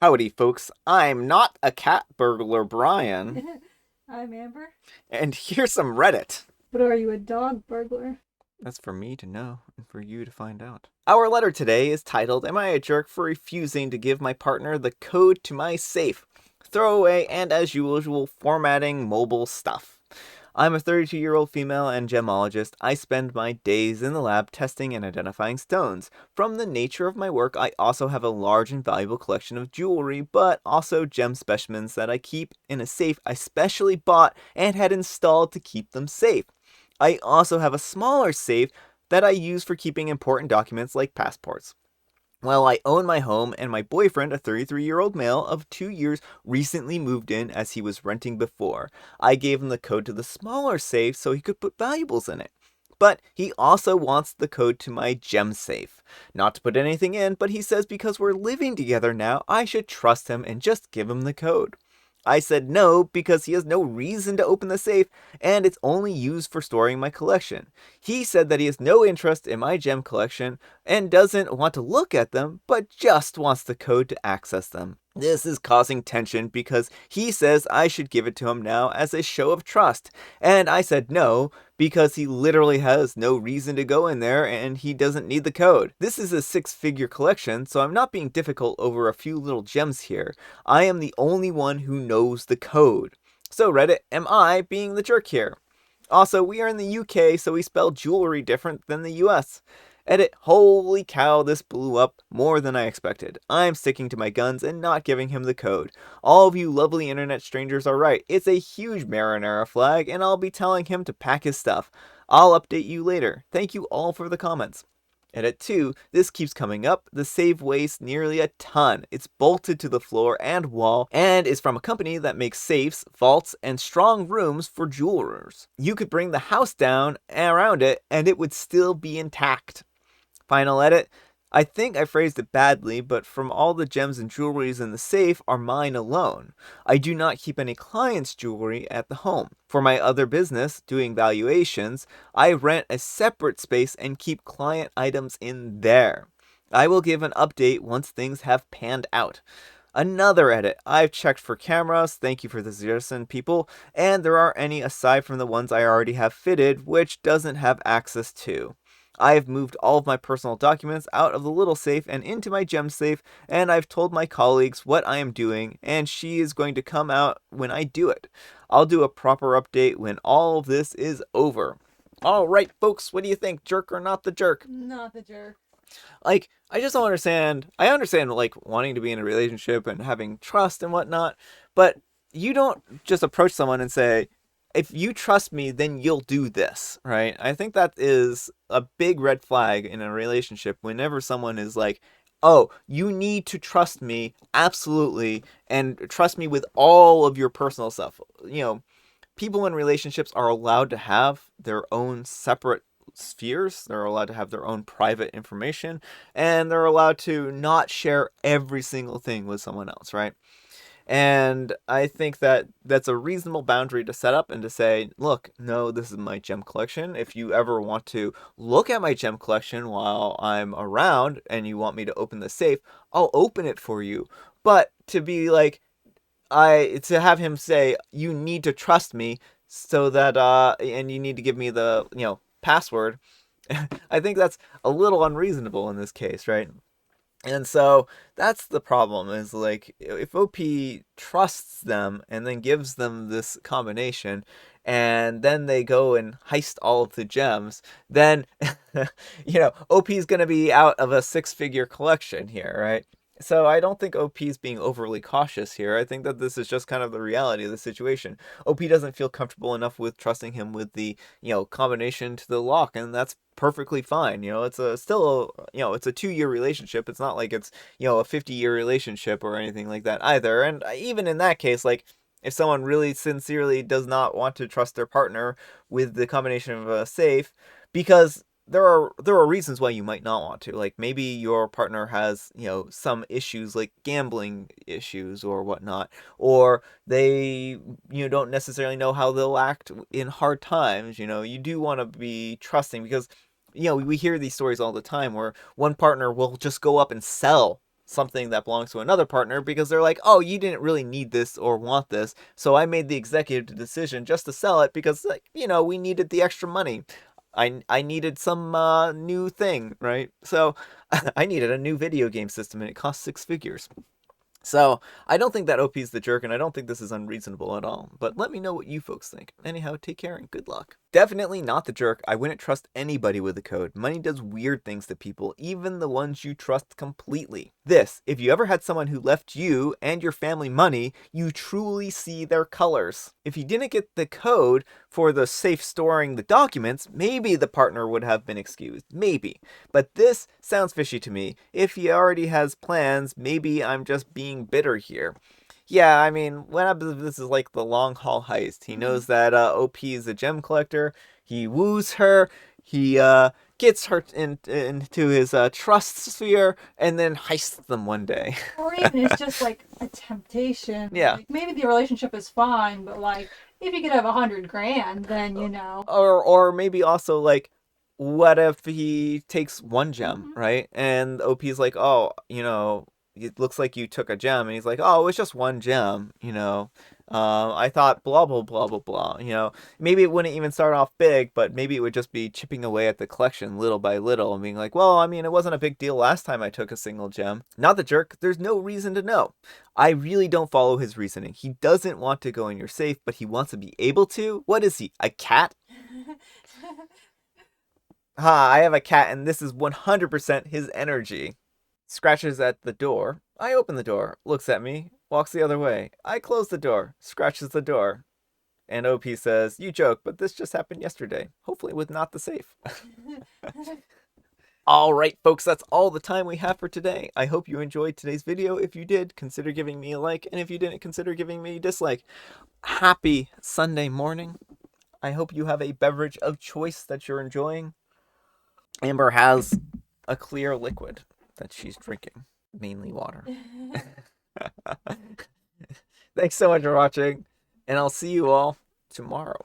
Howdy, folks. I'm not a cat burglar, Brian. I'm Amber. And here's some Reddit. But are you a dog burglar? That's for me to know and for you to find out. Our letter today is titled, Am I a Jerk for Refusing to Give My Partner the Code to My Safe? Throwaway and, as usual, formatting mobile stuff. I'm a 32-year-old female and gemologist. I spend my days in the lab testing and identifying stones. From the nature of my work, I also have a large and valuable collection of jewelry, but also gem specimens that I keep in a safe I specially bought and had installed to keep them safe. I also have a smaller safe that I use for keeping important documents like passports. Well, I own my home, and my boyfriend, a 33-year-old male of 2 years, recently moved in as he was renting before. I gave him the code to the smaller safe so he could put valuables in it. But he also wants the code to my gem safe. Not to put anything in, but he says because we're living together now, I should trust him and just give him the code. I said no because he has no reason to open the safe and it's only used for storing my collection. He said that he has no interest in my gem collection and doesn't want to look at them, but just wants the code to access them. This is causing tension because he says I should give it to him now as a show of trust, and I said no because he literally has no reason to go in there and he doesn't need the code. This is a six-figure collection, so I'm not being difficult over a few little gems here. I am the only one who knows the code. So Reddit, am I being the jerk here? Also, we are in the UK, so we spell jewelry different than the US. Edit, holy cow, this blew up more than I expected. I'm sticking to my guns and not giving him the code. All of you lovely internet strangers are right. It's a huge marinara flag, and I'll be telling him to pack his stuff. I'll update you later. Thank you all for the comments. Edit 2, this keeps coming up. The safe weighs nearly a ton. It's bolted to the floor and wall and is from a company that makes safes, vaults, and strong rooms for jewelers. You could bring the house down around it and it would still be intact. Final edit. I think I phrased it badly, but from all the gems and jewelries in the safe are mine alone. I do not keep any clients' jewelry at the home. For my other business, doing valuations, I rent a separate space and keep client items in there. I will give an update once things have panned out. Another edit. I've checked for cameras, thank you for the suggestion, people, and there aren't any aside from the ones I already have fitted, which doesn't have access to. I have moved all of my personal documents out of the little safe and into my gem safe, and I've told my colleagues what I am doing, and she is going to come out when I do it. I'll do a proper update when all of this is over. All right, folks, what do you think? Jerk or not the jerk? Not the jerk. Like, I just don't understand. I understand, like, wanting to be in a relationship and having trust and whatnot, but you don't just approach someone and say, if you trust me, then you'll do this, right? I think that is a big red flag in a relationship whenever someone is like, oh, you need to trust me, absolutely, and trust me with all of your personal stuff. People in relationships are allowed to have their own separate spheres. They're allowed to have their own private information, and they're allowed to not share every single thing with someone else, right? And I think that that's a reasonable boundary to set up and to say, look, no, this is my gem collection. If you ever want to look at my gem collection while I'm around and you want me to open the safe, I'll open it for you. But to be like, to have him say, you need to trust me so that, and you need to give me the, password. I think that's a little unreasonable in this case, right? And so that's the problem is like if OP trusts them and then gives them this combination and then they go and heist all of the gems, then OP is going to be out of a six-figure collection here, right? So I don't think OP is being overly cautious here. I think that this is just kind of the reality of the situation. OP doesn't feel comfortable enough with trusting him with the, combination to the lock, and that's perfectly fine. It's it's a 2-year relationship. It's not like it's, a 50-year relationship or anything like that either. And even in that case, like, if someone really sincerely does not want to trust their partner with the combination of a safe, because there are reasons why you might not want to. Like maybe your partner has, some issues like gambling issues or whatnot, or they, don't necessarily know how they'll act in hard times. You do want to be trusting because, we hear these stories all the time where one partner will just go up and sell something that belongs to another partner because they're like, oh, you didn't really need this or want this, so I made the executive decision just to sell it because, like, we needed the extra money. I needed some new thing, right? So I needed a new video game system and it cost 6 figures. So I don't think that OP's the jerk, and I don't think this is unreasonable at all. But let me know what you folks think. Anyhow, take care and good luck. Definitely not the jerk. I wouldn't trust anybody with a code. Money does weird things to people, even the ones you trust completely. This, if you ever had someone who left you and your family money, you truly see their colors. If you didn't get the code for the safe storing the documents, maybe the partner would have been excused. Maybe. But this sounds fishy to me. If he already has plans, maybe I'm just being bitter here. Yeah, I mean, what happens if this is like the long haul heist? He knows that OP is a gem collector. He woos her. He gets her into his trust sphere and then heists them one day. Or even it's just like a temptation. Yeah. Like, maybe the relationship is fine, but like if you could have 100 grand, then you know. Or maybe also like, what if he takes one gem, Mhm. right? And OP's like, oh, it looks like you took a gem, and he's like, oh, it was just one gem, I thought blah blah blah blah blah. Maybe it wouldn't even start off big, but maybe it would just be chipping away at the collection little by little and being like, well, I mean, it wasn't a big deal last time I took a single gem. Not the jerk. There's no reason to know. I really don't follow his reasoning. He doesn't want to go in your safe, but he wants to be able to. What is he, a cat? I have a cat, and this is 100% his energy. Scratches at the door. I open the door, looks at me, walks the other way. I close the door, scratches the door. And OP says, you joke, but this just happened yesterday. Hopefully with not the safe. All right, folks, that's all the time we have for today. I hope you enjoyed today's video. If you did, consider giving me a like. And if you didn't, consider giving me a dislike. Happy Sunday morning. I hope you have a beverage of choice that you're enjoying. Amber has a clear liquid that she's drinking, mainly water. Thanks so much for watching, and I'll see you all tomorrow.